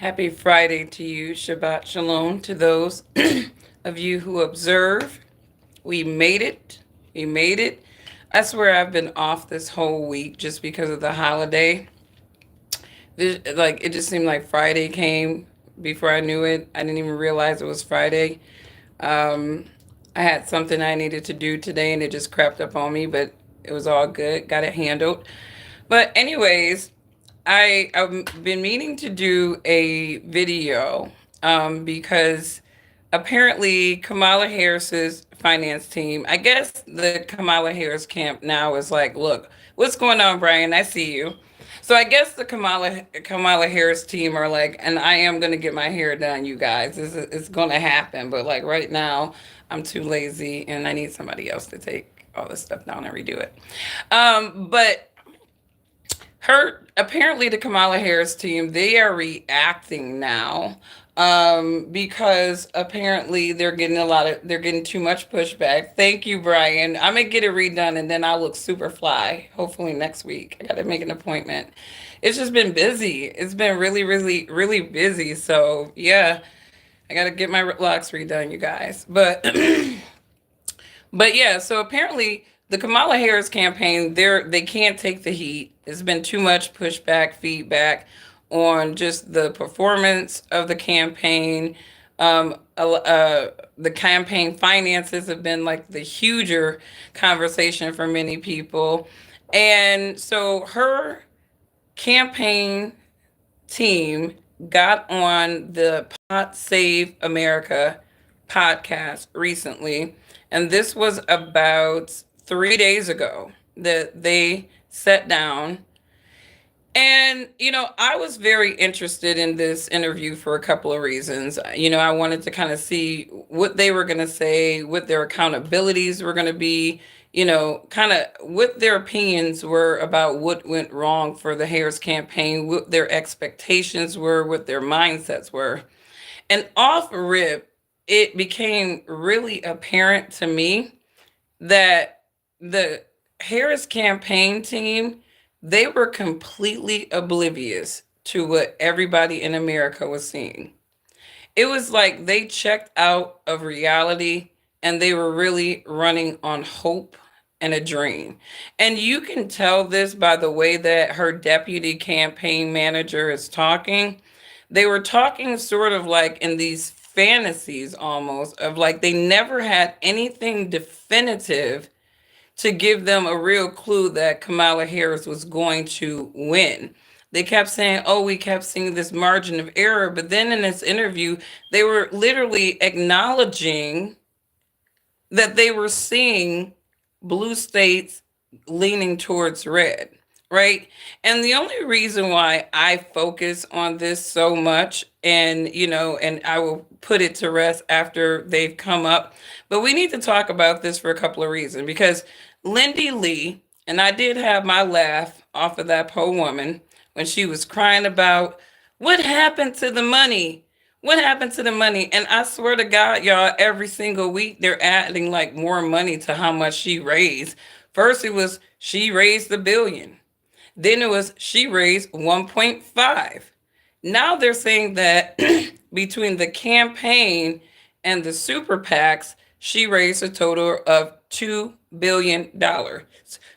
Happy Friday to you. Shabbat Shalom to those of you who observe. We made it. We made it. I swear I've been off this whole week just because of the holiday. Like it just seemed like Friday came before I knew it. I didn't even realize it was Friday. Um, I had something I needed to do today and it just crept up on me, but it was all good. Got it handled. But anyways, I've been meaning to do a video because apparently Kamala Harris's finance team, I guess the Kamala Harris camp now is like, look, what's going on, Brian? I see you. So I guess the Kamala Harris team are like, and I am gonna get my hair done, you guys. It's gonna happen, but like right now, I'm too lazy and I need somebody else to take all this stuff down and redo it. But her apparently the Kamala Harris team, they are reacting now because apparently they're getting too much pushback. Thank you, Brian. I'm gonna get it redone and then I'll look super fly. Hopefully next week. I gotta make an appointment. It's just been busy. It's been really busy. So yeah, I gotta get my locks redone, you guys. But yeah, so apparently the Kamala Harris campaign, they can't take the heat. There's been too much pushback, feedback on just the performance of the campaign. The campaign finances have been like the huger conversation for many people. And so her campaign team got on the Pot Save America podcast recently, and this was about 3 days ago that they sat down. And, I was very interested in this interview for a couple of reasons. I wanted to kind of see what they were going to say, what their accountabilities were going to be, kind of what their opinions were about what went wrong for the Harris campaign, what their expectations were, what their mindsets were. And off rip, it became really apparent to me that the Harris campaign team, they were completely oblivious to what everybody in America was seeing. It was like they checked out of reality and they were really running on hope and a dream. And you can tell this by the way that her deputy campaign manager is talking. They were talking sort of like in these fantasies almost of like they never had anything definitive to give them a real clue that Kamala Harris was going to win. They kept saying, oh, we kept seeing this margin of error. But then in this interview, they were literally acknowledging that they were seeing blue states leaning towards red, right? And the only reason why I focus on this so much, and I will put it to rest after they've come up, but we need to talk about this for a couple of reasons because Lindy Lee, and I did have my laugh off of that poor woman when she was crying about what happened to the money. What happened to the money? And I swear to God, y'all, every single week they're adding like more money to how much she raised. First, it was she raised the billion. Then it was she raised 1.5. Now they're saying that between the campaign and the super PACs, she raised a total of $2 billion.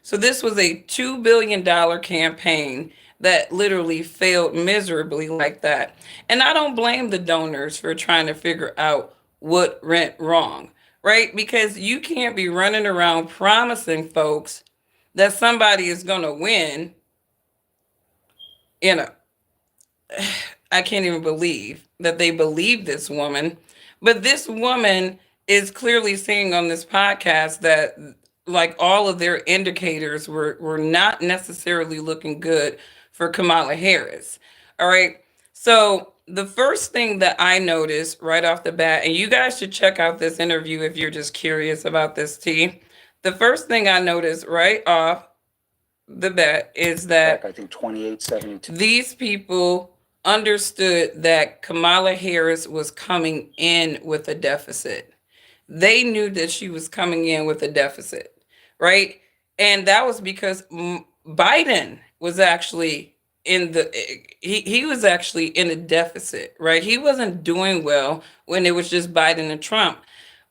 So this was a $2 billion campaign that literally failed miserably like that. And I don't blame the donors for trying to figure out what went wrong, right? Because you can't be running around promising folks that somebody is going to win. You know, I can't even believe that they believe this woman. But this woman is clearly saying on this podcast that like all of their indicators were not necessarily looking good for Kamala Harris. All right. So the first thing that I noticed right off the bat, and you guys should check out this interview if you're just curious about this tea. The first thing I noticed right off the bat is that I think 2872. these people understood that Kamala Harris was coming in with a deficit. They knew that she was coming in with a deficit, right? And that was because Biden was actually in the he was actually in a deficit, right? He wasn't doing well when it was just Biden and Trump.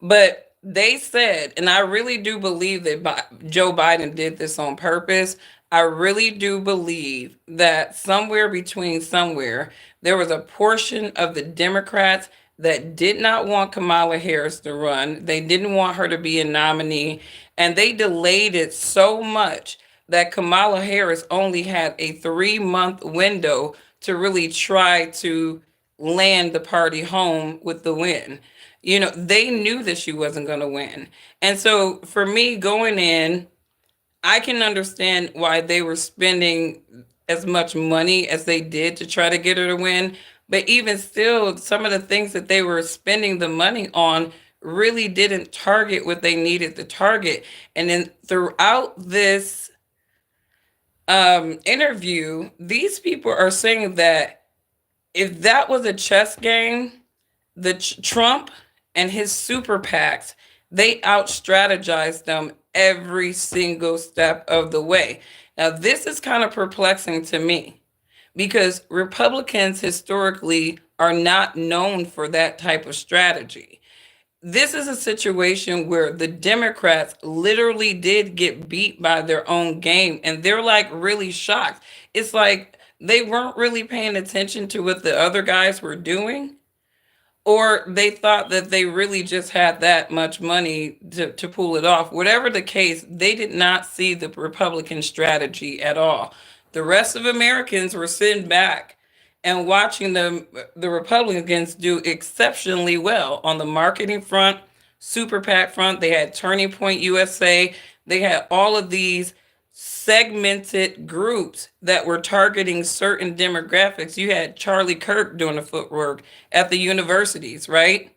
But they said, and I really do believe that Joe Biden did this on purpose. I really do believe that somewhere between somewhere, there was a portion of the Democrats that did not want Kamala Harris to run. They didn't want her to be a nominee. And they delayed it so much that Kamala Harris only had a 3 month window to really try to land the party home with the win. They knew that she wasn't going to win. And so for me going in, I can understand why they were spending as much money as they did to try to get her to win. But even still, some of the things that they were spending the money on really didn't target what they needed to target. And then throughout this interview, these people are saying that if that was a chess game, the Trump and his super PACs, they out strategized them every single step of the way. Now, this is kind of perplexing to me because Republicans historically are not known for that type of strategy. This is a situation where the Democrats literally did get beat by their own game and they're like really shocked. It's like they weren't really paying attention to what the other guys were doing, or they thought that they really just had that much money to pull it off. Whatever the case, they did not see the Republican strategy at all. The rest of Americans were sitting back and watching the Republicans do exceptionally well on the marketing front, super PAC front. They had Turning Point USA. They had all of these segmented groups that were targeting certain demographics. You had Charlie Kirk doing the footwork at the universities, right?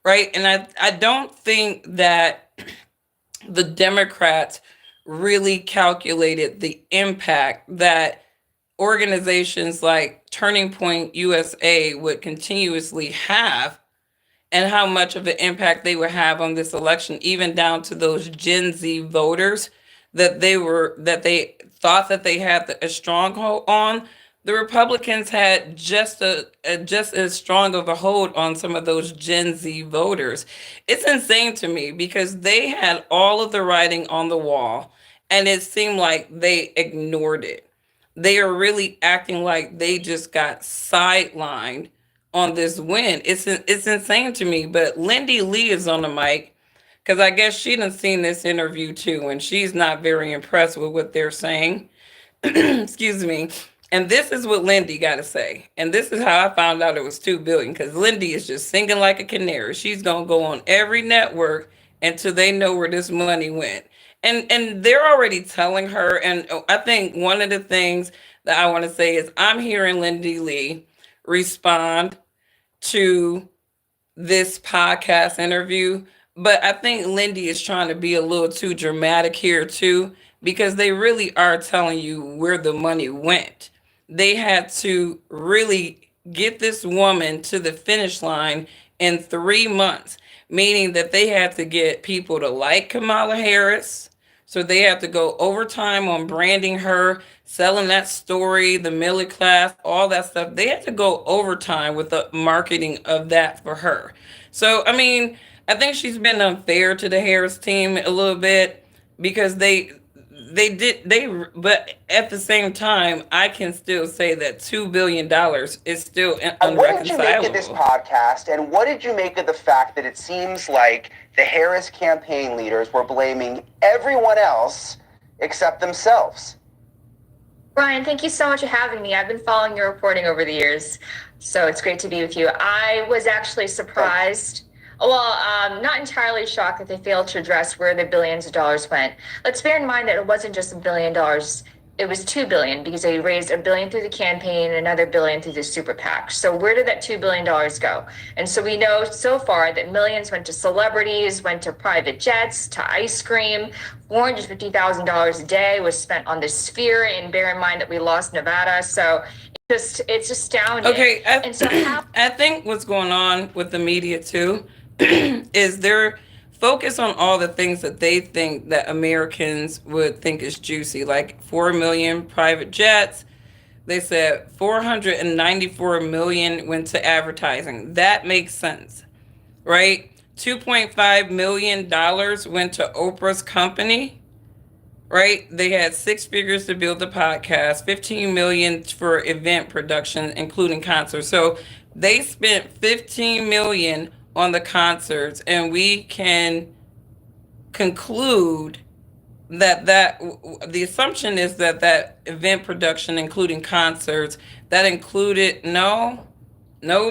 Right. And I don't think that the Democrats really calculated the impact that organizations like Turning Point USA would continuously have and how much of an impact they would have on this election, even down to those Gen Z voters that they thought that they had a stronghold on. The Republicans had just as strong of a hold on some of those Gen Z voters. It's insane to me because they had all of the writing on the wall, and it seemed like they ignored it. They are really acting like they just got sidelined on this win. It's insane to me. But Lindy Lee is on the mic because I guess she done seen this interview too, and she's not very impressed with what they're saying. Excuse me. And this is what Lindy got to say. And this is how I found out it was 2 billion, because Lindy is just singing like a canary. She's gonna go on every network until they know where this money went. And they're already telling her. And I think one of the things that I want to say is I'm hearing Lindy Lee respond to this podcast interview. But I think Lindy is trying to be a little too dramatic here too, because they really are telling you where the money went. They had to really get this woman to the finish line in 3 months, meaning that they had to get people to like Kamala Harris. So they have to go overtime on branding her, selling that story, the middle class, all that stuff. They had to go overtime with the marketing of that for her. So, I mean, I think she's been unfair to the Harris team a little bit because but at the same time, I can still say that $2 billion is still And what did you make of this unreconcilable. podcast? And what did you make of the fact that it seems like the Harris campaign leaders were blaming everyone else except themselves? Ryan, thank you so much for having me. I've been following your reporting over the years, so it's great to be with you. I was actually surprised. Well, not entirely shocked that they failed to address where the billions of dollars went. Let's bear in mind that it wasn't just $1 billion. It was 2 billion because they raised $1 billion through the campaign and another billion through the super PAC. So where did that $2 billion go? And so we know so far that millions went to celebrities, went to private jets, to ice cream. $450,000 a day was spent on the Sphere. And bear in mind that we lost Nevada. So it's astounding. Okay, And so how I think what's going on with the media too is they're focused on all the things that they think that Americans would think is juicy, like 4 million private jets, They said 494 million went to advertising. That makes sense, right? $2.5 million went to Oprah's company, right? They had six figures to build the podcast, 15 million for event production, including concerts. So they spent 15 million on the concerts, and we can conclude that the assumption is that event production, including concerts, that included no,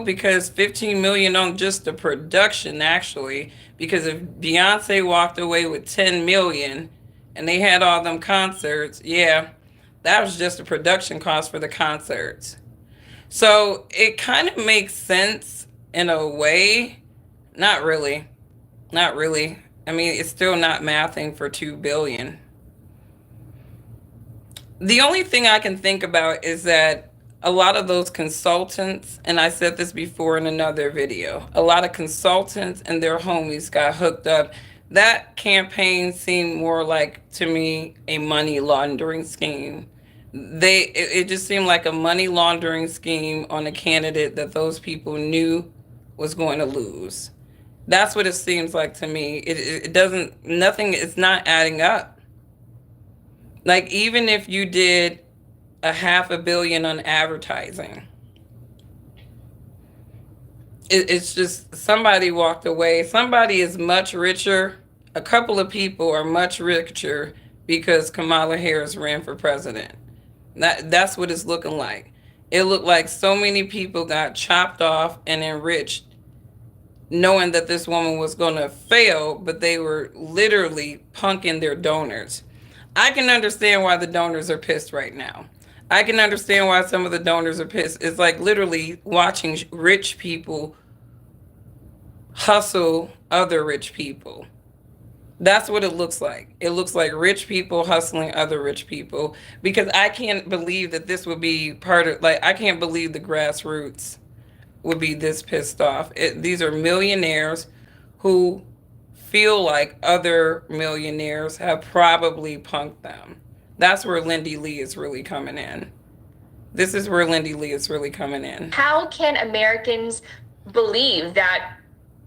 because 15 million on just the production, actually, because if Beyonce walked away with 10 million and they had all them concerts, yeah, that was just the production cost for the concerts. So it kind of makes sense in a way. Not really. Not really. I mean, it's still not mathing for 2 billion. The only thing I can think about is that a lot of those consultants, and I said this before in another video, a lot of consultants and their homies got hooked up. That campaign seemed more like, to me, a money laundering scheme. It just seemed like a money laundering scheme on a candidate that those people knew was going to lose. That's what it seems like to me. It doesn't, nothing is not adding up. Like, even if you did a $500 million on advertising, it's just somebody walked away. Somebody is much richer. A couple of people are much richer because Kamala Harris ran for president. That's what it's looking like. It looked like so many people got chopped off and enriched knowing that this woman was going to fail, but they were literally punking their donors. I can understand why the donors are pissed right now. I can understand why some of the donors are pissed. It's like literally watching rich people hustle other rich people. That's what it looks like. It looks like rich people hustling other rich people, because I can't believe that this would be part of, like, I can't believe the grassroots would be this pissed off. These are millionaires who feel like other millionaires have probably punked them. That's where Lindy Lee is really coming in. This is where Lindy Lee is really coming in. How can Americans believe that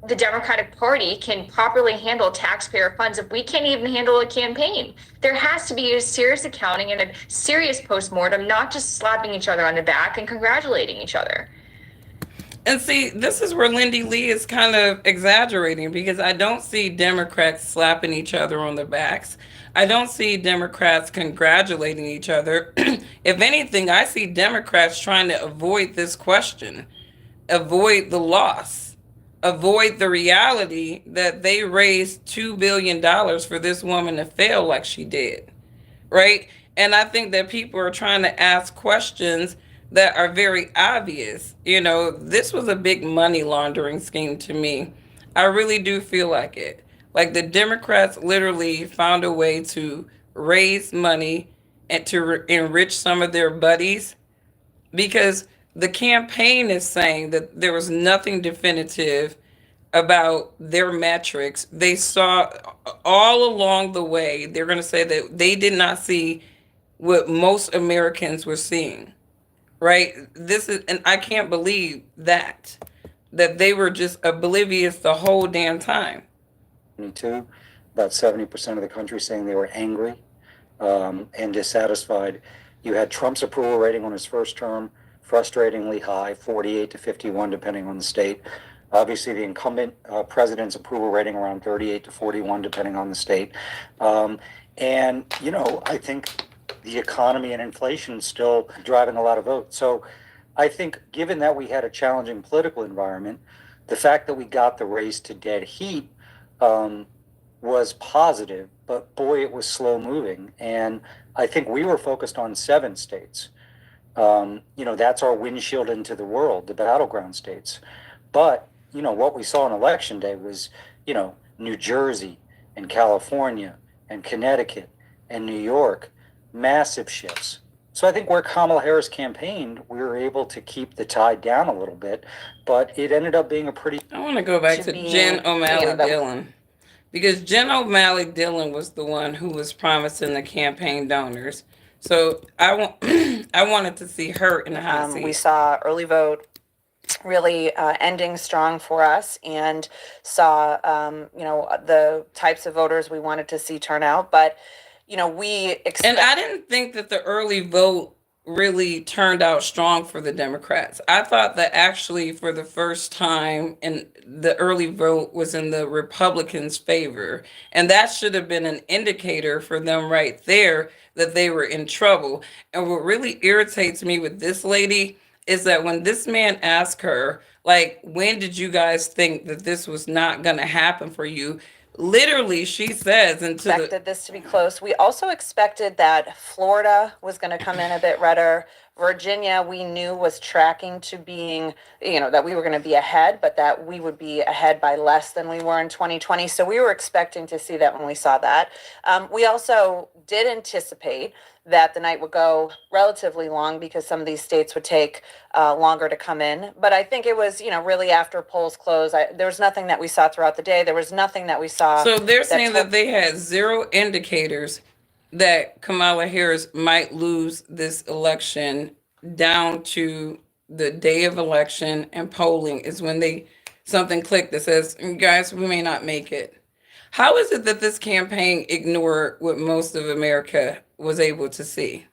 the Democratic Party can properly handle taxpayer funds if we can't even handle a campaign? There has to be a serious accounting and a serious postmortem, not just slapping each other on the back and congratulating each other. And see, this is where Lindy Lee is kind of exaggerating, because I don't see Democrats slapping each other on the backs. I don't see Democrats congratulating each other. If anything, I see Democrats trying to avoid this question, avoid the loss, avoid the reality that they raised $2 billion for this woman to fail like she did, right? And I think that people are trying to ask questions that are very obvious. You know, this was a big money laundering scheme to me. I really do feel like it. Like, the Democrats literally found a way to raise money and to enrich some of their buddies, because the campaign is saying that there was nothing definitive about their metrics. They saw all along the way, they're going to say that they did not see what most Americans were seeing. Right? This is, and I can't believe that they were just oblivious the whole damn time. Too, about 70% of the country saying they were angry and dissatisfied. You had Trump's approval rating on his first term, frustratingly high, 48 to 51, depending on the state. Obviously, the incumbent president's approval rating around 38 to 41, depending on the state. And, you know, I think the economy and inflation still driving a lot of votes. So I think, given that we had a challenging political environment, the fact that we got the race to dead heat was positive, but boy, it was slow moving. And I think we were focused on 7 states. You know, that's our windshield into the world, the battleground states. But, you know, what we saw on election day was, you know, New Jersey and California and Connecticut and New York, massive shifts. So I think where Kamala Harris campaigned, we were able to keep the tide down a little bit, but it ended up being a pretty... I want to go back to Jen O'Malley Dillon, because Jen O'Malley Dillon was the one who was promising the campaign donors. So I I wanted to see her in the hot seat. We saw early vote really ending strong for us, and saw the types of voters we wanted to see turn out. But we expect. And I didn't think that the early vote really turned out strong for the Democrats. I thought that actually for the first time in the early vote was in the Republicans' favor. And that should have been an indicator for them right there that they were in trouble. And what really irritates me with this lady is that when this man asked her, like, when did you guys think that this was not going to happen for you? Literally, she says, expected this to be close. We also expected that Florida was going to come in a bit redder. Virginia, we knew was tracking to being, that we were going to be ahead, but that we would be ahead by less than we were in 2020. So we were expecting to see that when we saw that. We also did anticipate that the night would go relatively long because some of these states would take longer to come in. But I think it was, really after polls closed, there was nothing that we saw throughout the day. There was nothing that we saw. So they're saying that they had zero indicators that Kamala Harris might lose this election down to the day of election and polling is when something clicked that says, guys, we may not make it. How is it that this campaign ignored what most of America was able to see?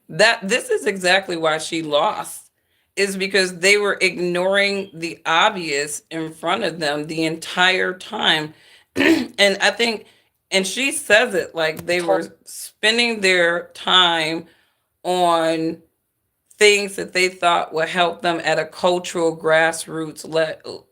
That this is exactly why she lost, is because they were ignoring the obvious in front of them the entire time. And I think, and she says it like they were spending their time on things that they thought would help them at a cultural grassroots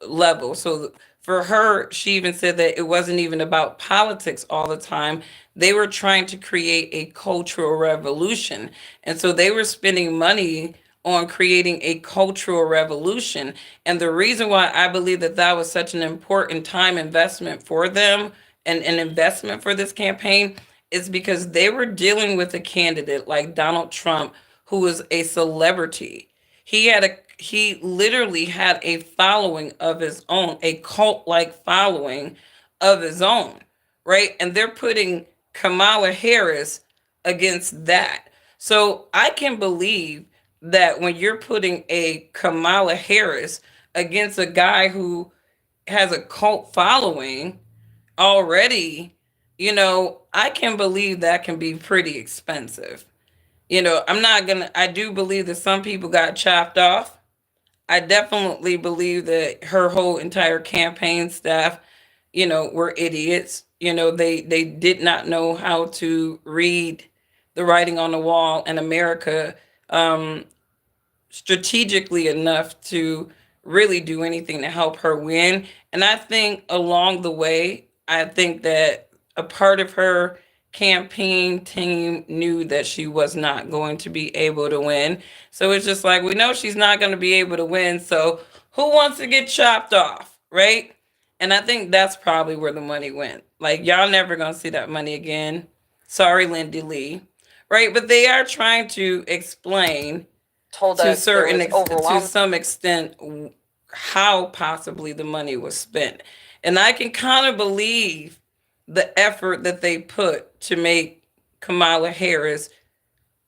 level. So for her, she even said that it wasn't even about politics all the time. They were trying to create a cultural revolution. And so they were spending money on creating a cultural revolution. And the reason why I believe that that was such an important time investment for them and an investment for this campaign is because they were dealing with a candidate like Donald Trump, who was a celebrity. He literally had a following of his own, a cult-like following of his own, right? And they're putting Kamala Harris against that. So I can believe that when you're putting a Kamala Harris against a guy who has a cult following already, I can believe that can be pretty expensive. I do believe that some people got chopped off. I definitely believe that her whole entire campaign staff, were idiots. They did not know how to read the writing on the wall in America strategically enough to really do anything to help her win. And I think along the way, I think that a part of her campaign team knew that she was not going to be able to win. So it's just like, we know she's not going to be able to win. So who wants to get chopped off, right? And I think that's probably where the money went. Like, y'all never going to see that money again. Sorry, Lindy Lee. Right? But they are trying to explain to some extent how possibly the money was spent. And I can kind of believe the effort that they put to make Kamala Harris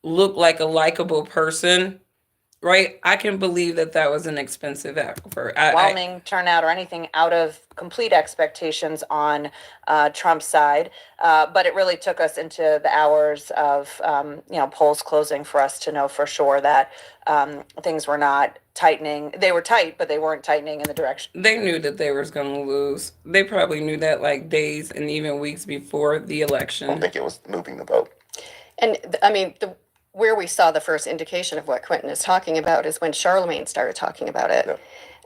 look like a likable person, right? I can believe that that was an expensive effort. Overwhelming turnout or anything out of complete expectations on Trump's side. But it really took us into the hours of, polls closing for us to know for sure that things were not tightening. They were tight, but they weren't tightening in the direction. They knew that they was going to lose. They probably knew that like days and even weeks before the election. I don't think it was moving the vote. And where we saw the first indication of what Quentin is talking about is when Charlemagne started talking about it.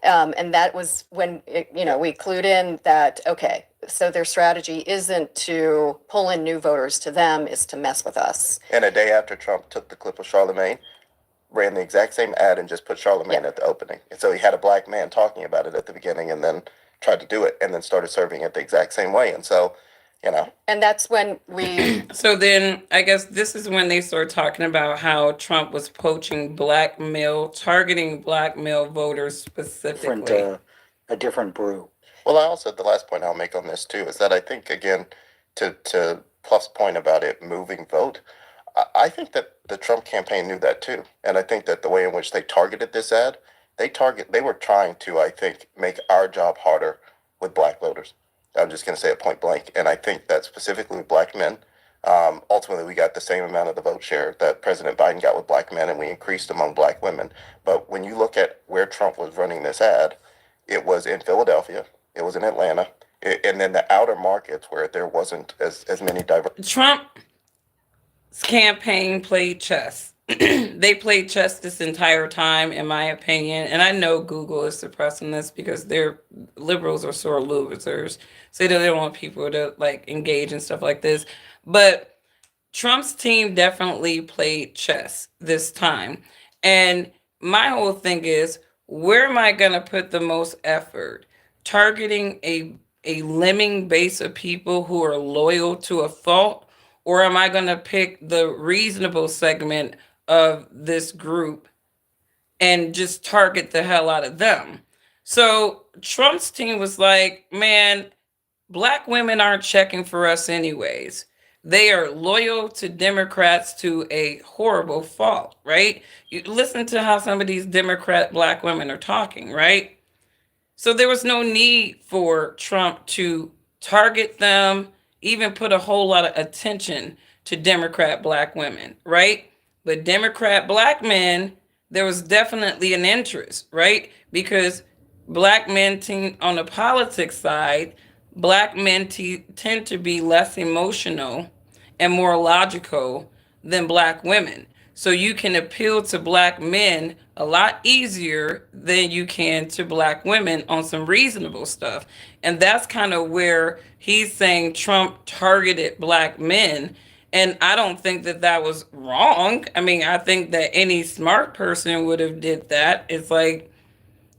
Yeah. And that was when, we clued in that, okay, so their strategy isn't to pull in new voters to them, it's to mess with us. And a day after Trump took the clip of Charlemagne, ran the exact same ad and just put Charlemagne at the opening. And so he had a black man talking about it at the beginning and then tried to do it and then started serving it the exact same way. And so, And that's when we... So then I guess this is when they start talking about how Trump was poaching targeting black male voters specifically. A different brew. Well, I also, the last point I'll make on this too, is that I think, again, to Pluff's point about it moving vote, I think that the Trump campaign knew that too, and I think that the way in which they targeted this ad, they were trying to, I think, make our job harder with black voters. I'm just going to say it point blank, and I think that specifically with black men. Ultimately, we got the same amount of the vote share that President Biden got with black men, and we increased among black women. But when you look at where Trump was running this ad, it was in Philadelphia, it was in Atlanta, and then the outer markets where there wasn't as many diverse. Trump's campaign played chess. They played chess this entire time, in my opinion. And I know Google is suppressing this because their liberals are sore losers. So they don't want people to like engage in stuff like this. But Trump's team definitely played chess this time. And my whole thing is, where am I going to put the most effort? Targeting a lemming base of people who are loyal to a fault? Or am I going to pick the reasonable segment of this group and just target the hell out of them? So Trump's team was like, man, black women aren't checking for us anyways. They are loyal to Democrats to a horrible fault, right? You listen to how some of these Democrat black women are talking, right? So there was no need for Trump to target them, even put a whole lot of attention to Democrat black women, right? But Democrat black men, there was definitely an interest, right? Because black men on the politics side, black men tend to be less emotional and more logical than black women. So you can appeal to black men a lot easier than you can to black women on some reasonable stuff. And that's kind of where he's saying Trump targeted black men. And I don't think that that was wrong. I mean, I think that any smart person would have did that. It's like,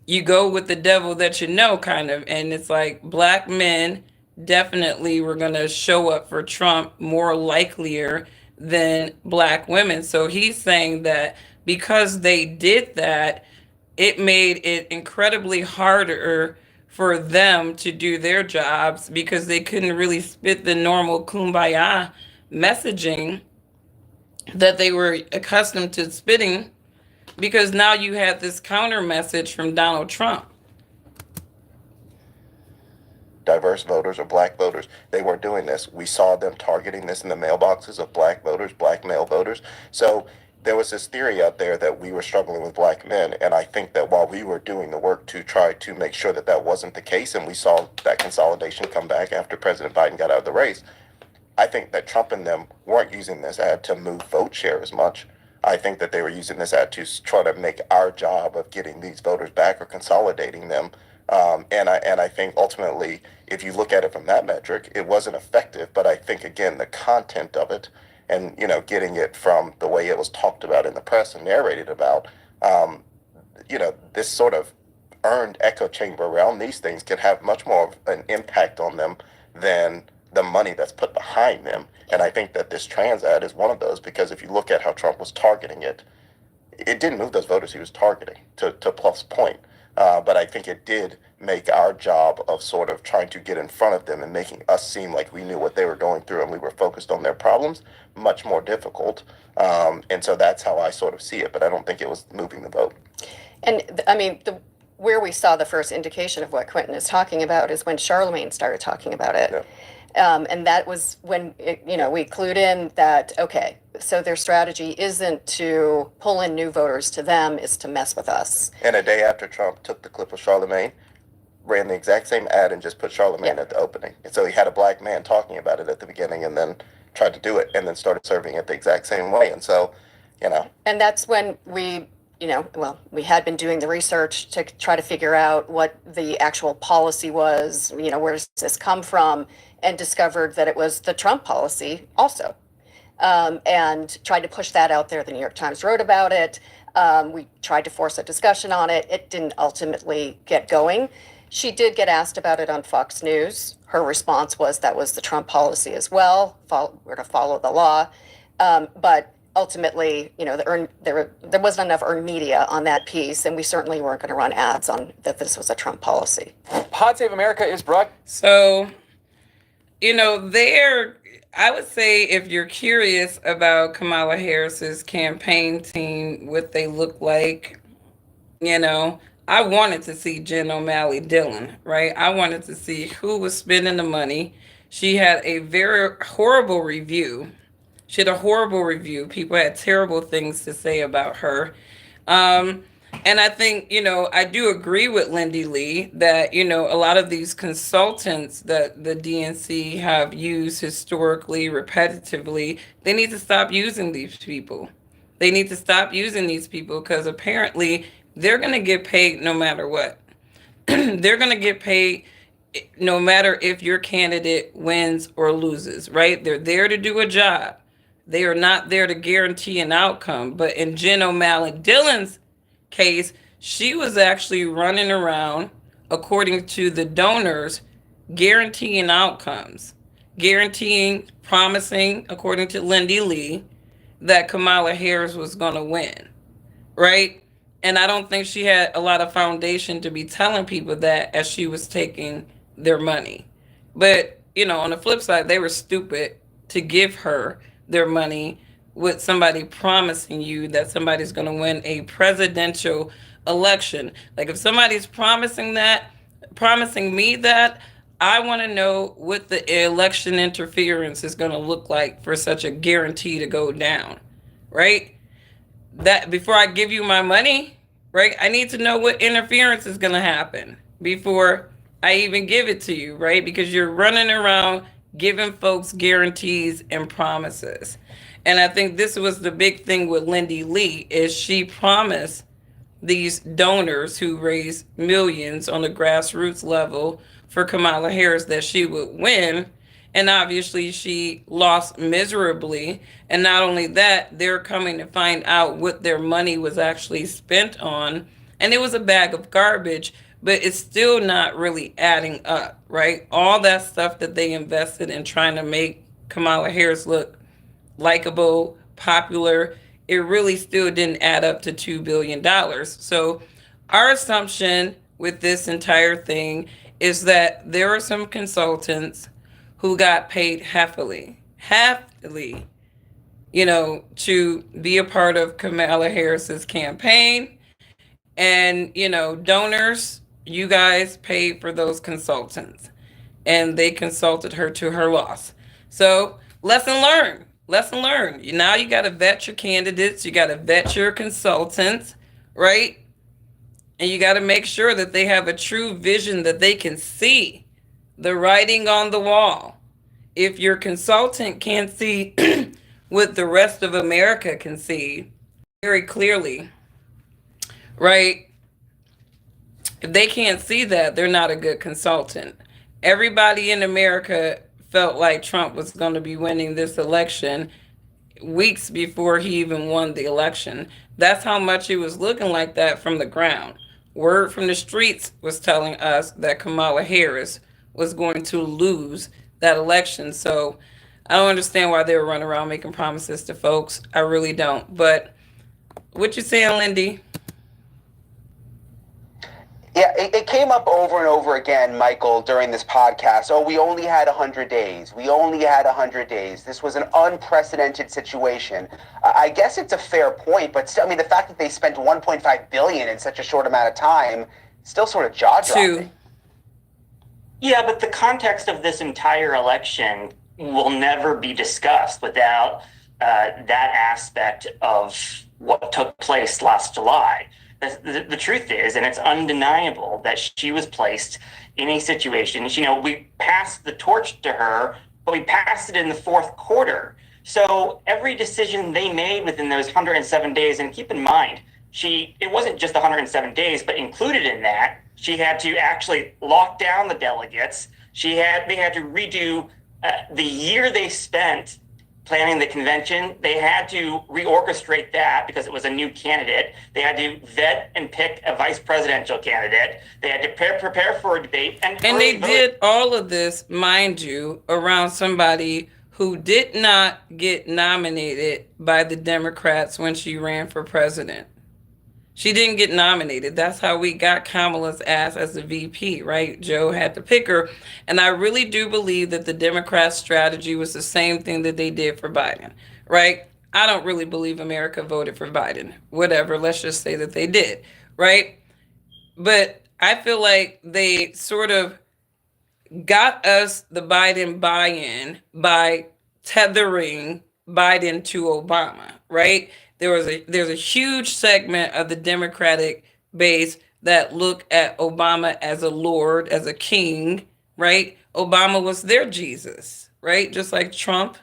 you go with the devil that you know, kind of. And it's like black men definitely were going to show up for Trump more likelier than black women. So he's saying that because they did that, it made it incredibly harder for them to do their jobs because they couldn't really spit the normal kumbaya messaging that they were accustomed to spitting, because now you had this counter message from Donald Trump. Diverse voters or black voters, they weren't doing this. We saw them targeting this in the mailboxes of black voters, black male voters. So there was this theory out there that we were struggling with black men. And I think that while we were doing the work to try to make sure that that wasn't the case, and we saw that consolidation come back after President Biden got out of the race, I think that Trump and them weren't using this ad to move vote share as much. I think that they were using this ad to try to make our job of getting these voters back or consolidating them. And I think ultimately, if you look at it from that metric, it wasn't effective. But I think, again, the content of it and, getting it from the way it was talked about in the press and narrated about, this sort of earned echo chamber around these things can have much more of an impact on them than the money that's put behind them. And I think that this trans ad is one of those, because if you look at how Trump was targeting it, it didn't move those voters he was targeting, to Pluff's point. But I think it did make our job of sort of trying to get in front of them and making us seem like we knew what they were going through and we were focused on their problems much more difficult. And so that's how I sort of see it, but I don't think it was moving the vote. And I mean, where we saw the first indication of what Quentin is talking about is when Charlemagne started talking about it. Yeah. And that was when, we clued in that, okay, so their strategy isn't to pull in new voters to them, it's to mess with us. And a day after Trump took the clip of Charlemagne, ran the exact same ad and just put Charlemagne at the opening. And so he had a black man talking about it at the beginning and then tried to do it and then started serving it the exact same way. And so, And that's when we had been doing the research to try to figure out what the actual policy was, where does this come from, and discovered that it was the Trump policy also. And tried to push that out there. The New York Times wrote about it. We tried to force a discussion on it. It didn't ultimately get going. She did get asked about it on Fox News. Her response was that was the Trump policy as well. We're to follow the law. But ultimately, there wasn't enough earned media on that piece, and we certainly weren't going to run ads on that this was a Trump policy. Pod Save America is brought. So, they're I would say if you're curious about Kamala Harris's campaign team, what they look like, you know, I wanted to see Jen O'Malley Dillon, right? I wanted to see who was spending the money. She had a very horrible review. She had a horrible review. People had terrible things to say about her. Um, and I think, I do agree with Lindy Lee that, a lot of these consultants that the DNC have used historically, repetitively, they need to stop using these people. They need to stop using these people because apparently they're going to get paid no matter what. They're going to get paid no matter if your candidate wins or loses, right? They're there to do a job. They are not there to guarantee an outcome. But in Jen O'Malley Dillon's case, she was actually running around, according to the donors, guaranteeing outcomes, promising, according to Lindy Lee, that Kamala Harris was going to win, right? And I don't think she had a lot of foundation to be telling people that as she was taking their money. But, on the flip side, they were stupid to give her their money with somebody promising you that somebody's going to win a presidential election. Like if somebody's promising me that, I want to know what the election interference is going to look like for such a guarantee to go down, right? That before I give you my money, right? I need to know what interference is going to happen before I even give it to you, right? Because you're running around giving folks guarantees and promises. And I think this was the big thing with Lindy Lee is she promised these donors who raised millions on the grassroots level for Kamala Harris that she would win. And obviously she lost miserably. And not only that, they're coming to find out what their money was actually spent on. And it was a bag of garbage, but it's still not really adding up, right? All that stuff that they invested in trying to make Kamala Harris look likable, popular, it really still didn't add up to $2 billion. So our assumption with this entire thing is that there are some consultants who got paid heavily, to be a part of Kamala Harris's campaign. And, donors, you guys paid for those consultants and they consulted her to her loss. So lesson learned. Now you got to vet your candidates. You got to vet your consultants, right? And you got to make sure that they have a true vision that they can see the writing on the wall. If your consultant can't see what the rest of America can see very clearly, right? If they can't see that, they're not a good consultant. Everybody in America felt like Trump was going to be winning this election weeks before he even won the election. That's how much it was looking like that from the ground. Word from the streets was telling us that Kamala Harris was going to lose that election. So I don't understand why they were running around making promises to folks. I really don't. But what you saying, Lindy? Yeah, it came up over and over again, Michael, during this podcast. Oh, we only had 100 days. We only had 100 days. This was an unprecedented situation. I guess it's a fair point, but still, I mean, the fact that they spent $1.5 billion in such a short amount of time still sort of jaw-dropping. Yeah, but the context of this entire election will never be discussed without that aspect of what took place last July. The truth is, and it's undeniable, that she was placed in a situation, we passed the torch to her, but we passed it in the fourth quarter. So every decision they made within those 107 days, and keep in mind, it wasn't just 107 days, but included in that, she had to actually lock down the delegates. They had to redo the year they spent planning the convention. They had to reorchestrate that because it was a new candidate. They had to vet and pick a vice presidential candidate. They had to prepare for a debate. And they did all of this, mind you, around somebody who did not get nominated by the Democrats when she ran for president. She didn't get nominated. That's how we got Kamala's ass as the VP, right? Joe had to pick her. And I really do believe that the Democrats' strategy was the same thing that they did for Biden, right? I don't really believe America voted for Biden. Whatever, let's just say that they did, right? But I feel like they sort of got us the Biden buy-in by tethering Biden to Obama, right? There's a huge segment of the Democratic base that look at Obama as a lord, as a king, right? Obama was their Jesus, right? Just like Trump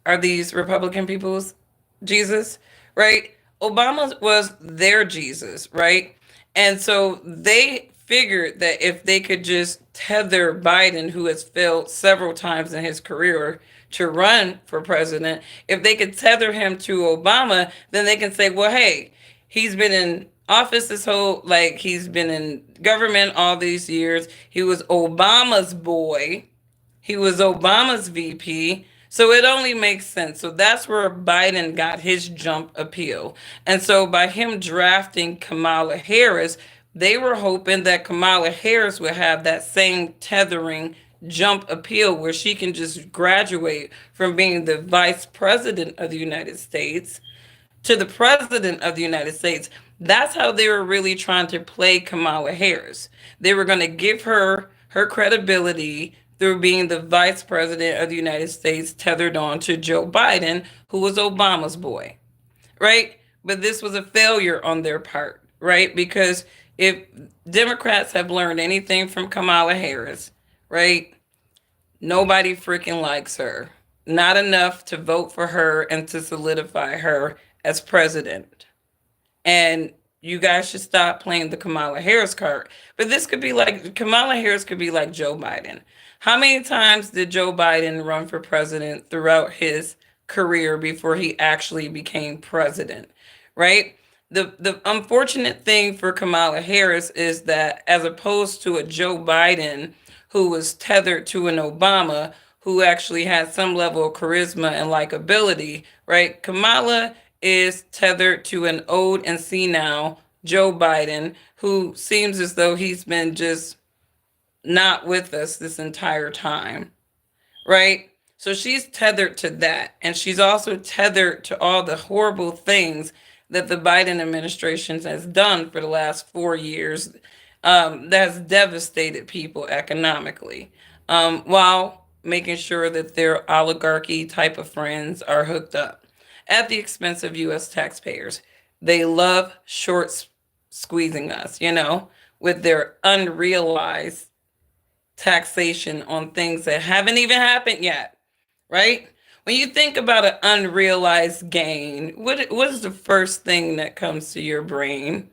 are these Republican people's Jesus, right? Obama was their Jesus, right? And so they figured that if they could just tether Biden, who has failed several times in his career to run for president, if they could tether him to Obama, then they can say, well, hey, he's been in office this whole, like, he's been in government all these years. He was Obama's boy. He was Obama's VP. So it only makes sense. So that's where Biden got his jump appeal. And so by him drafting Kamala Harris, they were hoping that Kamala Harris would have that same tethering jump appeal where she can just graduate from being the vice president of the United States to the president of the United States. That's how they were really trying to play Kamala Harris. They were going to give her her credibility through being the vice president of the United States, tethered on to Joe Biden, who was Obama's boy, right? But this was a failure on their part, right? Because if Democrats have learned anything from Kamala Harris, right? Nobody freaking likes her. Not enough to vote for her and to solidify her as president. And you guys should stop playing the Kamala Harris card. But this could be like, Kamala Harris could be like Joe Biden. How many times did Joe Biden run for president throughout his career before he actually became president, right? The unfortunate thing for Kamala Harris is that, as opposed to a Joe Biden who was tethered to an Obama who actually had some level of charisma and likability, right? Kamala is tethered to an old and senile Joe Biden who seems as though he's been just not with us this entire time, right? So she's tethered to that. And she's also tethered to all the horrible things that the Biden administration has done for the last 4 years that has devastated people economically, while making sure that their oligarchy type of friends are hooked up at the expense of U.S. taxpayers. They love squeezing us, with their unrealized taxation on things that haven't even happened yet, right? When you think about an unrealized gain, what is the first thing that comes to your brain?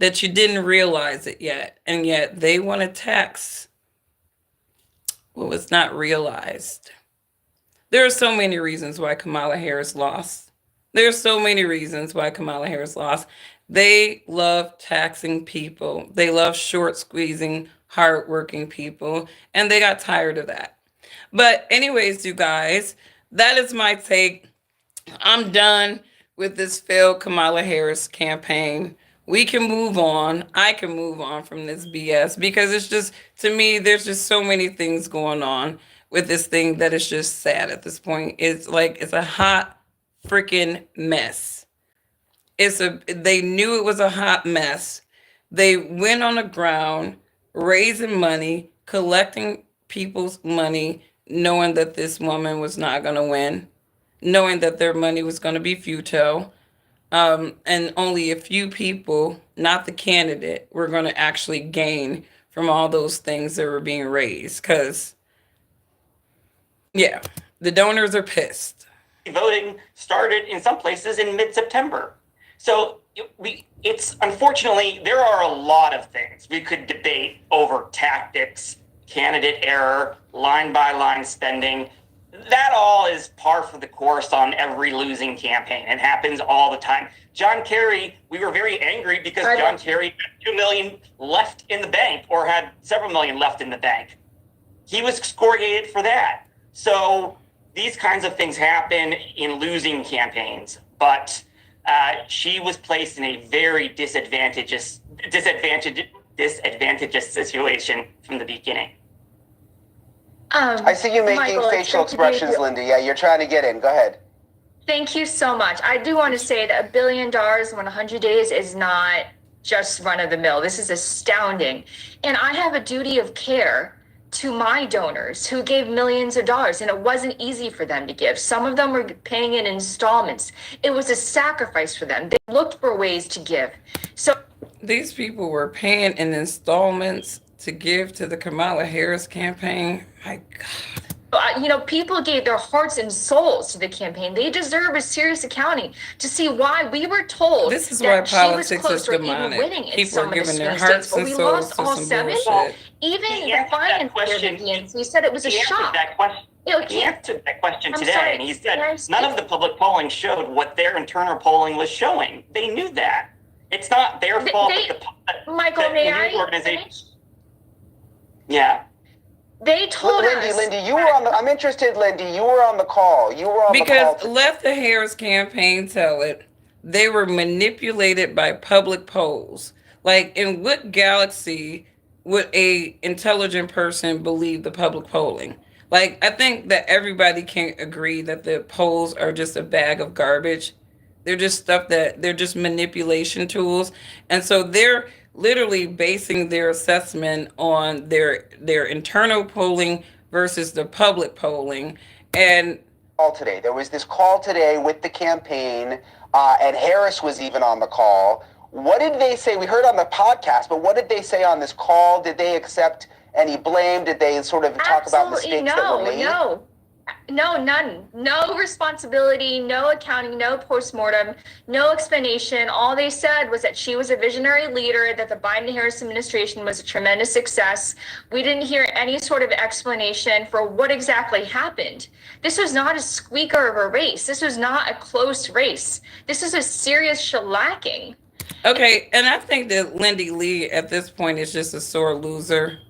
That you didn't realize it yet, and yet they want to tax what was not realized. There are so many reasons why Kamala Harris lost. There are so many reasons why Kamala Harris lost. They love taxing people. They love short squeezing hardworking people, and they got tired of that. But anyways, you guys, that is my take. I'm done with this failed Kamala Harris campaign. We can move on. I can move on from this BS because it's just, to me, there's just so many things going on with this thing that is just sad at this point. It's like, it's a hot freaking mess. They knew it was a hot mess. They went on the ground, raising money, collecting people's money, knowing that this woman was not going to win, knowing that their money was going to be futile. And only a few people, not the candidate, were going to actually gain from all those things that were being raised. Because, yeah, the donors are pissed. Voting started in some places in mid-September. So it's unfortunately, there are a lot of things we could debate over: tactics, candidate error, line-by-line spending. That all is par for the course on every losing campaign. It happens all the time. John Kerry, we were very angry because John Kerry had 2 million left in the bank, or had several million left in the bank. He was excoriated for that. So these kinds of things happen in losing campaigns. But she was placed in a very disadvantageous situation from the beginning. I see you making Michael, facial expressions, Lindy. Yeah, you're trying to get in. Go ahead. Thank you so much. I do want to say that $1 billion in 100 days is not just run of the mill. This is astounding. And I have a duty of care to my donors who gave millions of dollars, and it wasn't easy for them to give. Some of them were paying in installments. It was a sacrifice for them. They looked for ways to give. So These people were paying in installments to give to the Kamala Harris campaign. My God. People gave their hearts and souls to the campaign. They deserve a serious accounting to see why we were told This is why that she was politics close is to even demonic. winning in People some are of the giving their swing hearts states, but and we souls lost to all some 7. bullshit. Even He the answered that finance question. DNC said it was a He answered shock. that question. He Can't- answered that question I'm today, sorry, and he can I said speak? none of the public polling showed what their internal polling was showing. They knew that. It's not their fault that Michael, that may the I news organization. finish? Yeah. They told us. Lindy, you were on the. I'm interested, Lindy. You were on the call. You were on the Because call. let the Harris campaign tell it, they were manipulated by public polls. Like, in what galaxy would a intelligent person believe the public polling? Like, I think that everybody can agree that the polls are just a bag of garbage. They're just stuff that they're just manipulation tools. And so they're literally basing their assessment on their internal polling versus the public polling. And Call today. There was this call today with the campaign, and Harris was even on the call. What did they say? We heard on the podcast, but what did they say on this call? Did they accept any blame? Did they sort of talk about mistakes that were made? No, none. No responsibility, no accounting, no postmortem, no explanation. All they said was that she was a visionary leader, that the Biden-Harris administration was a tremendous success. We didn't hear any sort of explanation for what exactly happened. This was not a squeaker of a race. This was not a close race. This is a serious shellacking. okay, and I think that Lindy Lee at this point is just a sore loser.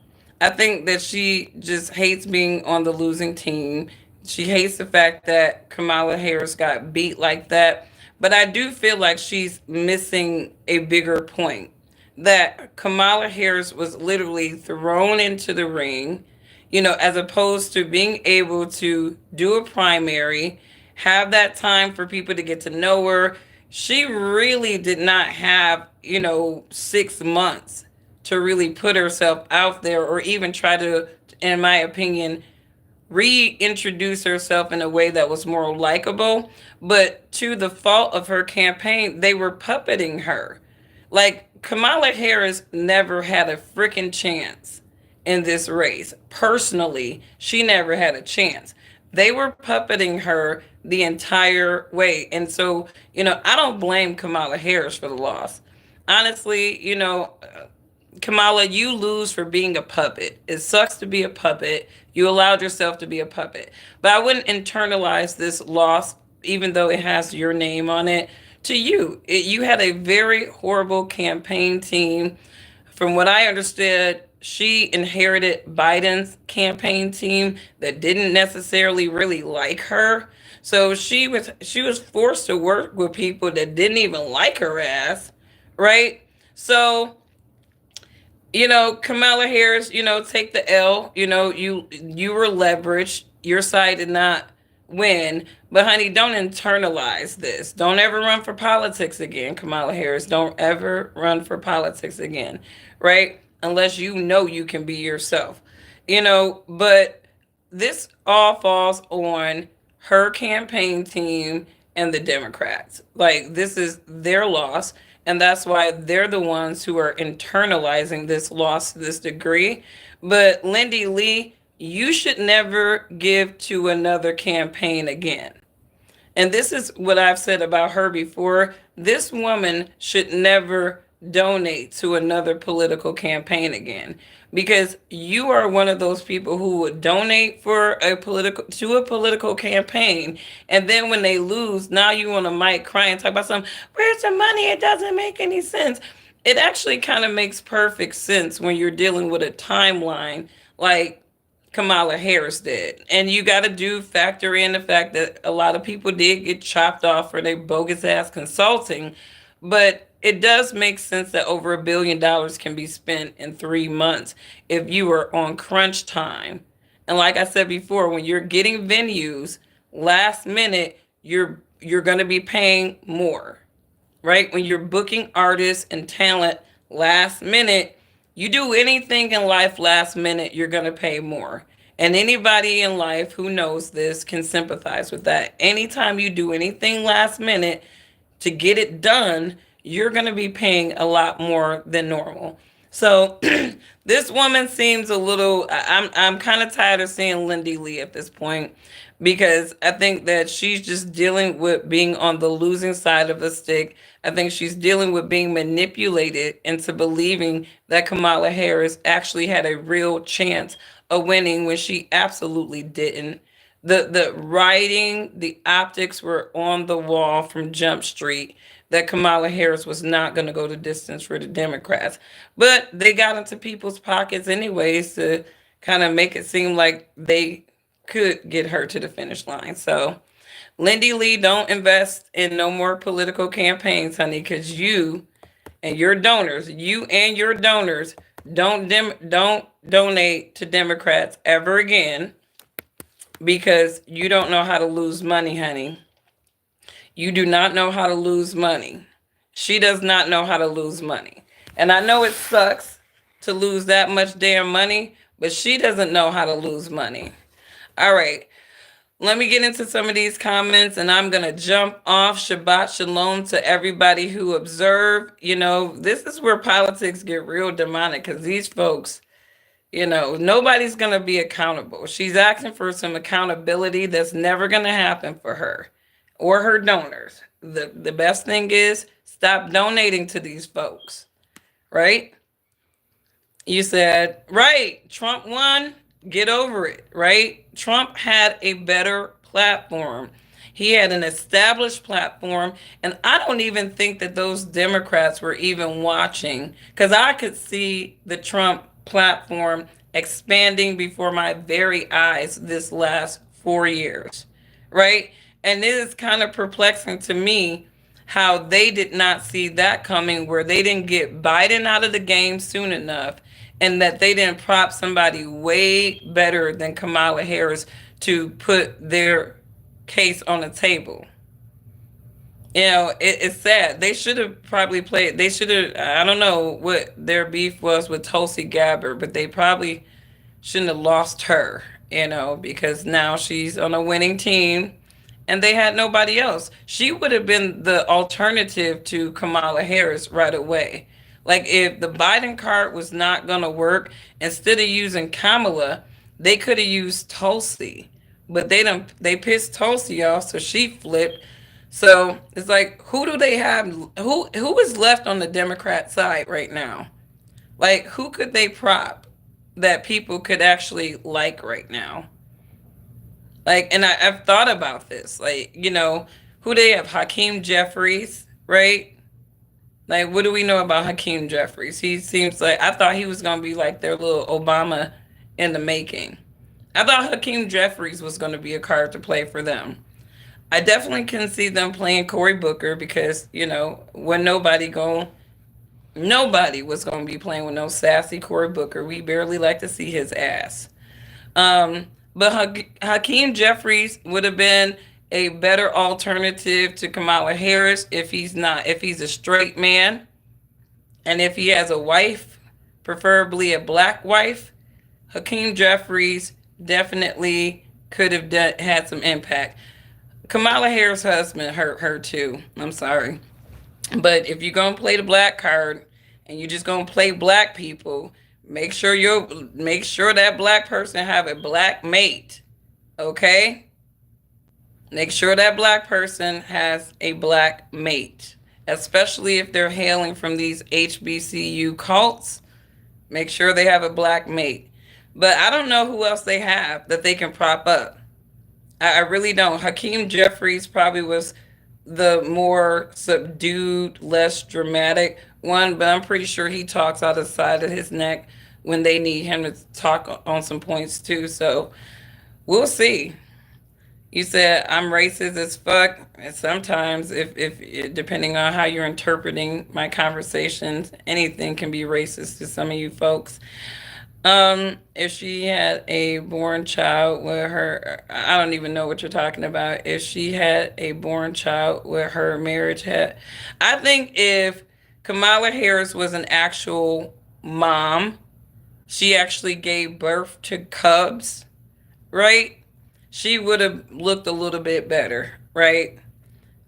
I think that she just hates being on the losing team. She hates the fact that Kamala Harris got beat like that. But I do feel like she's missing a bigger point. That Kamala Harris was literally thrown into the ring, as opposed to being able to do a primary, have that time for people to get to know her. She really did not have, 6 months to really put herself out there or even try to, in my opinion, reintroduce herself in a way that was more likable. But to the fault of her campaign, they were puppeting her. Like, Kamala Harris never had a freaking chance in this race. Personally, she never had a chance. They were puppeting her the entire way. And so, I don't blame Kamala Harris for the loss. Honestly, Kamala, you lose for being a puppet. It sucks to be a puppet. You allowed yourself to be a puppet. But I wouldn't internalize this loss, even though it has your name on it, to you. You had a very horrible campaign team. From what I understood, she inherited Biden's campaign team that didn't necessarily really like her. So she was forced to work with people that didn't even like her ass, right? So Kamala Harris, take the L. You were leveraged. Your side did not win. But honey, don't internalize this. Don't ever run for politics again, Kamala Harris. Don't ever run for politics again, right? Unless you can be yourself. But this all falls on her campaign team and the Democrats. Like, this is their loss. And that's why they're the ones who are internalizing this loss to this degree. But Lindy Lee, you should never give to another campaign again. And this is what I've said about her before. This woman should never donate to another political campaign again, because you are one of those people who would donate to a political campaign, and then when they lose, now you on a mic crying, talk about something. Where's the money? It doesn't make any sense. It actually kind of makes perfect sense when you're dealing with a timeline like Kamala Harris did. And you got to factor in the fact that a lot of people did get chopped off for their bogus ass consulting. But it does make sense that over $1 billion can be spent in 3 months if you were on crunch time. And like I said before, when you're getting venues last minute, you're going to be paying more, right? When you're booking artists and talent last minute, you do anything in life last minute, you're going to pay more. And anybody in life who knows this can sympathize with that. Anytime you do anything last minute to get it done, you're going to be paying a lot more than normal. So this woman seems a little, I'm kind of tired of seeing Lindy Lee at this point, because I think that she's just dealing with being on the losing side of the stick. I think she's dealing with being manipulated into believing that Kamala Harris actually had a real chance of winning when she absolutely didn't. The writing, the optics were on the wall from Jump Street that Kamala Harris was not going to go the distance for the Democrats. But they got into people's pockets anyways to kind of make it seem like they could get her to the finish line. So, Lindy Lee, don't invest in no more political campaigns, honey, because you and your donors, don't donate to Democrats ever again, because you don't know how to lose money, honey. You do not know how to lose money. She does not know how to lose money. And I know it sucks to lose that much damn money, but she doesn't know how to lose money. All right. Let me get into some of these comments, and I'm going to jump off. Shabbat Shalom to everybody who observed. You know, this is where politics get real demonic, because these folks, you know, nobody's going to be accountable. She's asking for some accountability that's never going to happen for her or her donors. The best thing is stop donating to these folks, right? You said, right, Trump won, get over it, right? Trump had a better platform. He had an established platform, and I don't even think that those Democrats were even watching, because I could see the Trump platform expanding before my very eyes this last 4 years, right? And it is kind of perplexing to me how they did not see that coming, where they didn't get Biden out of the game soon enough, and that they didn't prop somebody way better than Kamala Harris to put their case on the table. You know, it's sad. They should have probably played, I don't know what their beef was with Tulsi Gabbard, but they probably shouldn't have lost her, you know, because now she's on a winning team and they had nobody else. She would have been the alternative to Kamala Harris right away. Like, if the Biden card was not going to work, instead of using Kamala, they could have used Tulsi. But they pissed Tulsi off, so she flipped. So it's like, who do they have? Who is left on the Democrat side right now? Like, who could they prop that people could actually like right now? Like, and I've thought about this. Like, you know, who they have? Hakeem Jeffries, right? Like, what do we know about Hakeem Jeffries? He seems like, I thought he was going to be like their little Obama in the making. I thought Hakeem Jeffries was going to be a card to play for them. I definitely can see them playing Cory Booker, because, you know, when nobody was going to be playing with no sassy Cory Booker. We barely like to see his ass. But Hakeem Jeffries would have been a better alternative to Kamala Harris if he's a straight man, and if he has a wife, preferably a black wife. Hakeem Jeffries definitely could have had some impact. Kamala Harris' husband hurt her too. I'm sorry. But if you're going to play the black card and you're just going to play black people, make sure that black person have a black mate. Okay? Make sure that black person has a black mate, especially if they're hailing from these HBCU cults. Make sure they have a black mate. But I don't know who else they have that they can prop up. I really don't. Hakeem Jeffries probably was the more subdued, less dramatic one, but I'm pretty sure he talks out of the side of his neck when they need him to talk on some points too. So we'll see. You said I'm racist as fuck. And sometimes, if depending on how you're interpreting my conversations, anything can be racist to some of you folks. If she had a born child with her, I don't even know what you're talking about. If she had a born child with her marriage had, I think if Kamala Harris was an actual mom, she actually gave birth to cubs, right? She would have looked a little bit better, right?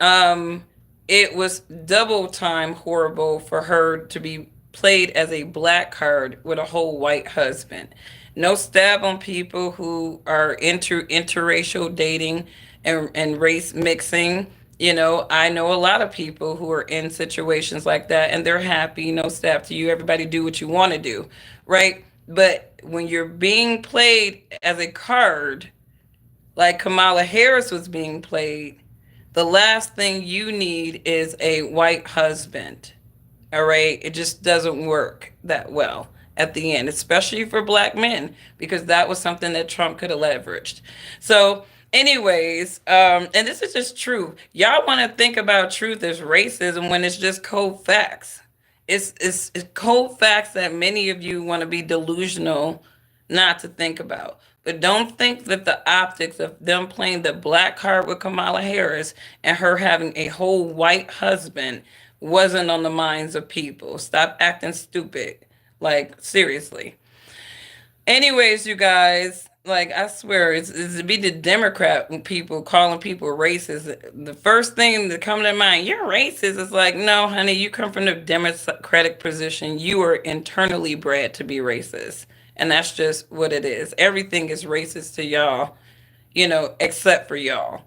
Um, it was double time horrible for her to be played as a black card with a whole white husband. No stab on people who are into interracial dating and race mixing. You know, I know a lot of people who are in situations like that and they're happy. No stab to you. Everybody do what you want to do, right? But when you're being played as a card, like Kamala Harris was being played, the last thing you need is a white husband. All right. It just doesn't work that well at the end, especially for black men, because that was something that Trump could have leveraged. So, anyways, and this is just true. Y'all want to think about truth as racism when it's just cold facts. It's cold facts that many of you want to be delusional not to think about. But don't think that the optics of them playing the black card with Kamala Harris and her having a whole white husband wasn't on the minds of people. Stop acting stupid. Like, seriously. Anyways, you guys, like, I swear, it's to be the Democrat people calling people racist. The first thing that comes to mind, you're racist. It's like, no, honey, you come from the Democratic position. You are internally bred to be racist. And that's just what it is. Everything is racist to y'all, you know, except for y'all.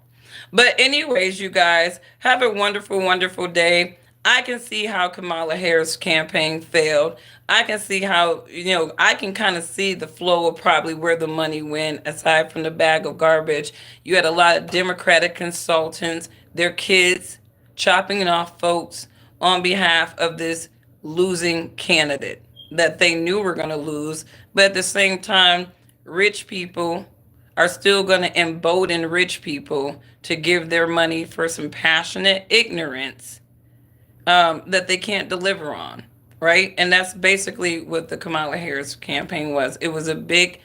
But anyways, you guys, have a wonderful, wonderful day. I can see how Kamala Harris' campaign failed. I can see how, you know, I can kind of see the flow of probably where the money went, aside from the bag of garbage. You had a lot of Democratic consultants, their kids, chopping off folks on behalf of this losing candidate that they knew were going to lose. But at the same time, rich people are still going to embolden rich people to give their money for some passionate ignorance that they can't deliver on, right? And that's basically what the Kamala Harris campaign was. It was a big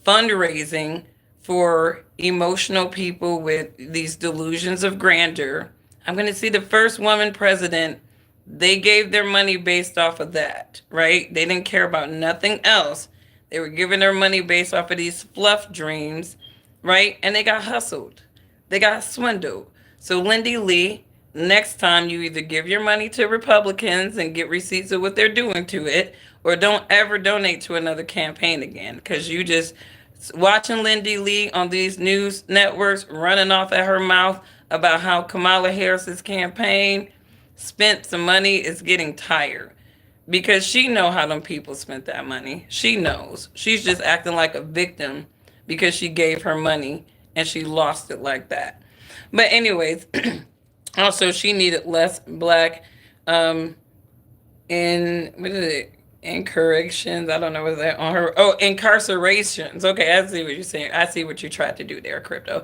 fundraising for emotional people with these delusions of grandeur. I'm going to see the first woman president. They gave their money based off of that, right? They didn't care about nothing else. They were giving their money based off of these fluff dreams, right? And they got hustled. They got swindled. So Lindy Lee, next time you either give your money to Republicans and get receipts of what they're doing to it, or don't ever donate to another campaign again, because you just watching Lindy Lee on these news networks running off at her mouth about how Kamala Harris's campaign spent some money is getting tired, because she know how them people spent that money. She knows. She's just acting like a victim because she gave her money and she lost it like that. But anyways, also she needed less black in what is it? Incorrections. I don't know what that on her. Oh, incarcerations. Okay, I see what you're saying. I see what you tried to do there, crypto.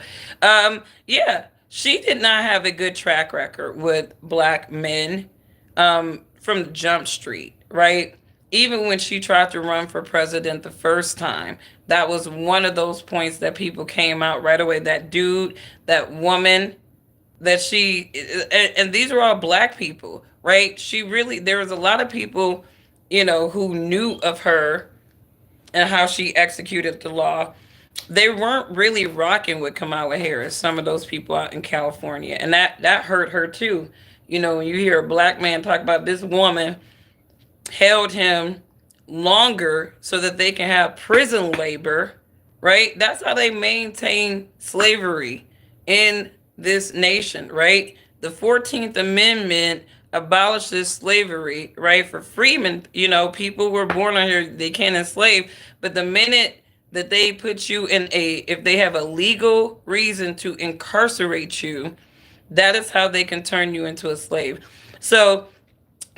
Yeah, she did not have a good track record with black men from Jump Street, right? Even when she tried to run for president the first time, that was one of those points that people came out right away. That dude, that woman, that she, and these are all black people, right? She really, there was a lot of people, you know, who knew of her and how she executed the law. They weren't really rocking with Kamala Harris, some of those people out in California. And that hurt her too. You know, when you hear a black man talk about this woman held him longer so that they can have prison labor, right? That's how they maintain slavery in this nation, right? The 14th Amendment abolishes slavery, right? For freemen, you know, people were born on here, they can't enslave. But the minute that they put you in if they have a legal reason to incarcerate you, that is how they can turn you into a slave. So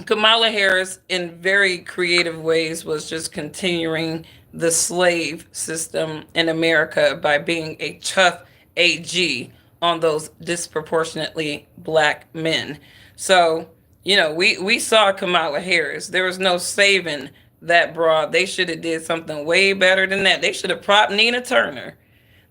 Kamala Harris, in very creative ways, was just continuing the slave system in America by being a tough AG on those disproportionately black men. So, we saw Kamala Harris. There was no saving that broad. They should have did something way better than that. They should have propped Nina Turner.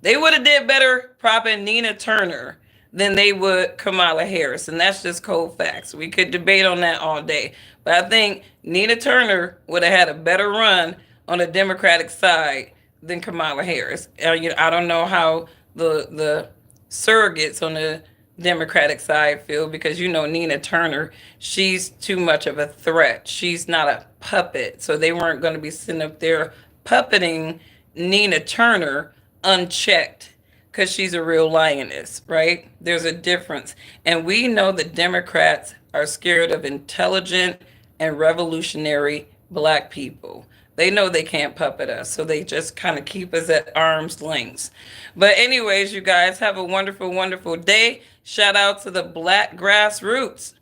They would have did better propping Nina Turner than they would Kamala Harris. And that's just cold facts. We could debate on that all day. But I think Nina Turner would have had a better run on the Democratic side than Kamala Harris. I don't know how the surrogates on the Democratic side feel, because Nina Turner, she's too much of a threat. She's not a puppet. So they weren't going to be sitting up there puppeting Nina Turner unchecked, because she's a real lioness, right? There's a difference. And we know the Democrats are scared of intelligent and revolutionary black people. They know they can't puppet us, so they just kind of keep us at arm's length. But anyways, you guys have a wonderful, wonderful day. Shout out to the black grassroots.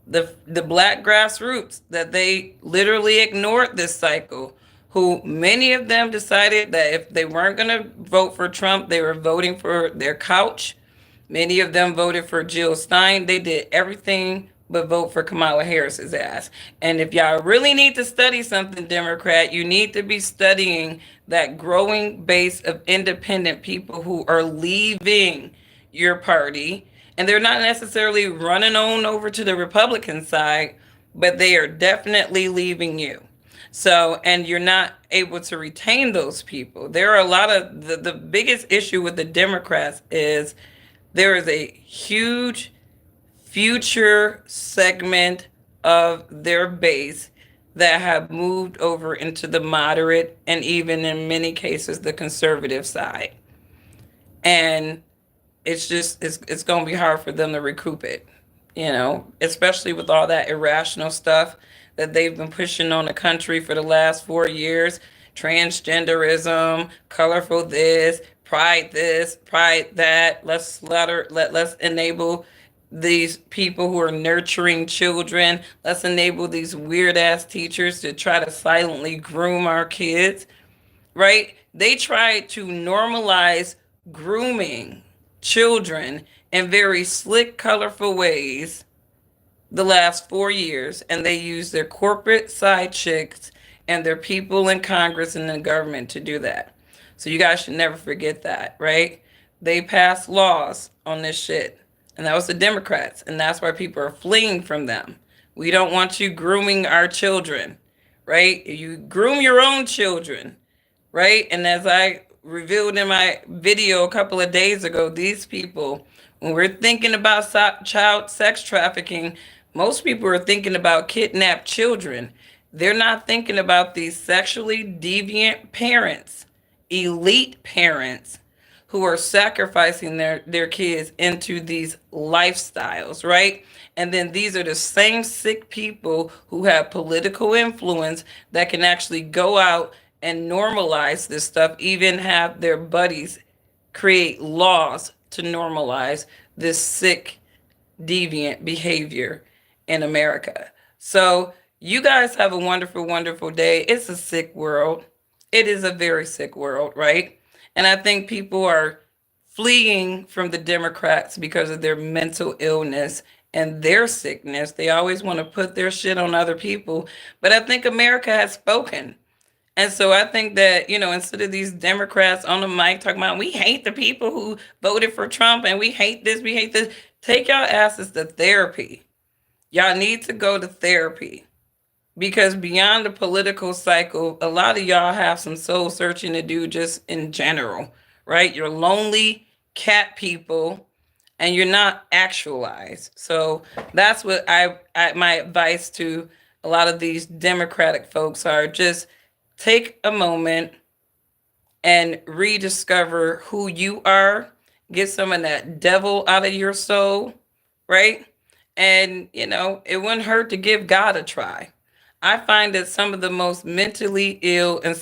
The black grassroots that they literally ignored this cycle, who many of them decided that if they weren't going to vote for Trump, they were voting for their couch. Many of them voted for Jill Stein. They did everything but vote for Kamala Harris's ass. And if y'all really need to study something, Democrat, you need to be studying that growing base of independent people who are leaving your party. And they're not necessarily running on over to the Republican side, but they are definitely leaving you. So, and you're not able to retain those people. There are a lot of, the biggest issue with the Democrats is there is a huge future segment of their base that have moved over into the moderate and even in many cases the conservative side. And it's going to be hard for them to recoup it, especially with all that irrational stuff that they've been pushing on the country for the last 4 years. Transgenderism, colorful this, pride that. Let's enable these people who are nurturing children. Let's enable these weird ass teachers to try to silently groom our kids, right? They tried to normalize grooming children in very slick, colorful ways the last 4 years, and they use their corporate side chicks and their people in Congress and the government to do that. So you guys should never forget that, right? They passed laws on this shit, and that was the Democrats, and that's why people are fleeing from them. We don't want you grooming our children, right? You groom your own children, right? And as I revealed in my video a couple of days ago, these people, when we're thinking about child sex trafficking, most people are thinking about kidnapped children. They're not thinking about these sexually deviant parents, elite parents, who are sacrificing their kids into these lifestyles, right? And then these are the same sick people who have political influence that can actually go out and normalize this stuff, even have their buddies create laws to normalize this sick, deviant behavior in America. So you guys have a wonderful, wonderful day. It's a sick world. It is a very sick world, right? And I think people are fleeing from the Democrats because of their mental illness and their sickness. They always want to put their shit on other people. But I think America has spoken. And so I think that, instead of these Democrats on the mic talking about, we hate the people who voted for Trump and we hate this, take y'all asses to therapy. Y'all need to go to therapy, because beyond the political cycle, a lot of y'all have some soul searching to do just in general, right? You're lonely cat people and you're not actualized. So that's what my advice to a lot of these Democratic folks are: just take a moment and rediscover who you are. Get some of that devil out of your soul, right? And, it wouldn't hurt to give God a try. I find that some of the most mentally ill and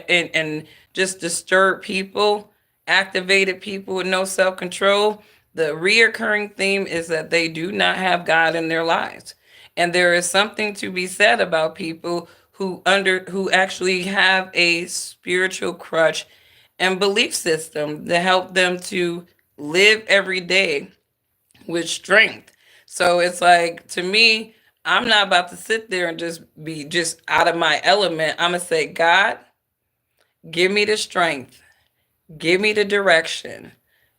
and just disturbed people, activated people with no self-control, the reoccurring theme is that they do not have God in their lives. And there is something to be said about people who actually have a spiritual crutch and belief system to help them to live every day with strength. So it's like, to me, I'm not about to sit there and just be just out of my element. I'm going to say, God, give me the strength, give me the direction,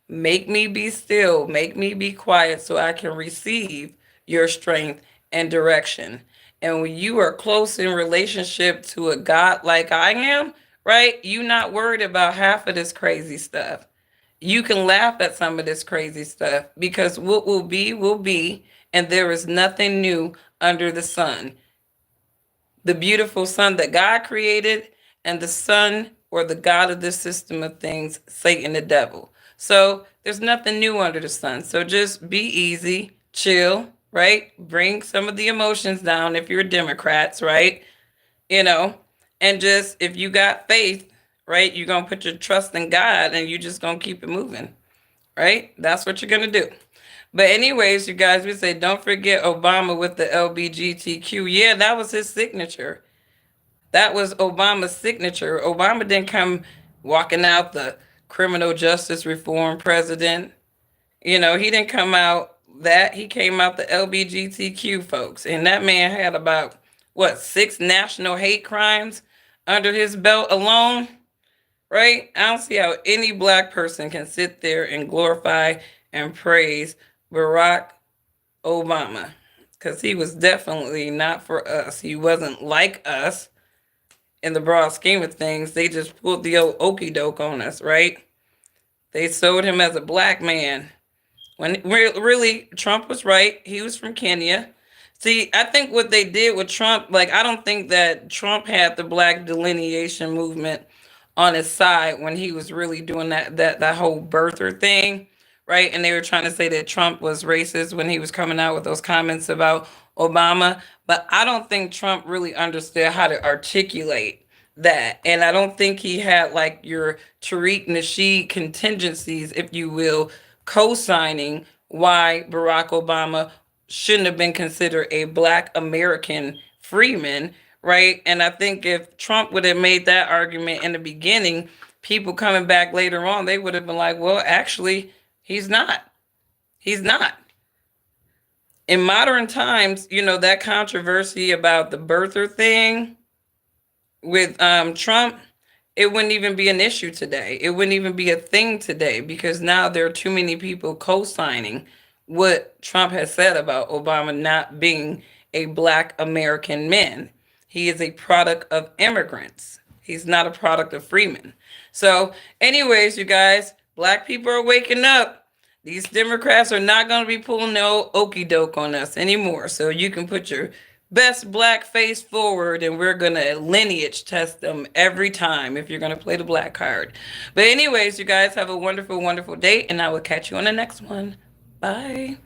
make me be still, make me be quiet so I can receive your strength and direction. And when you are close in relationship to a God like I am, right, you're not worried about half of this crazy stuff. You can laugh at some of this crazy stuff because what will be, and there is nothing new under the sun. The beautiful sun that God created, and the sun or the God of this system of things, Satan the devil. So there's nothing new under the sun. So just be easy, chill, right? Bring some of the emotions down if you're Democrats, right? You know, and just, if you got faith, right, you're going to put your trust in God and you're just going to keep it moving, right? That's what you're going to do. But anyways, you guys, we say don't forget Obama with the LBGTQ. Yeah, that was his signature. That was Obama's signature. Obama didn't come walking out the criminal justice reform president. You know, he didn't come out that. He came out the LBGTQ folks. And that man had about, what, 6 national hate crimes under his belt alone, right? I don't see how any black person can sit there and glorify and praise Barack Obama, because he was definitely not for us. He wasn't like us in the broad scheme of things. They just pulled the old okey doke on us, right? They sold him as a black man. When really, Trump was right. He was from Kenya. See, I think what they did with Trump, like, I don't think that Trump had the black delineation movement on his side when he was really doing that whole birther thing, right? And they were trying to say that Trump was racist when he was coming out with those comments about Obama. But I don't think Trump really understood how to articulate that. And I don't think he had like your Tariq Nasheed contingencies, if you will, co-signing why Barack Obama shouldn't have been considered a black American freeman, right? And I think if Trump would have made that argument in the beginning, people coming back later on, they would have been like, well, actually, he's not. He's not. In modern times, you know, that controversy about the birther thing with Trump, it wouldn't even be an issue today. It wouldn't even be a thing today, because now there are too many people co-signing what Trump has said about Obama not being a black American man. He is a product of immigrants. He's not a product of freemen. So anyways, you guys, black people are waking up. These Democrats are not going to be pulling no okey doke on us anymore. So you can put your best black face forward, and we're going to lineage test them every time if you're going to play the black card. But anyways, you guys have a wonderful, wonderful day, and I will catch you on the next one. Bye.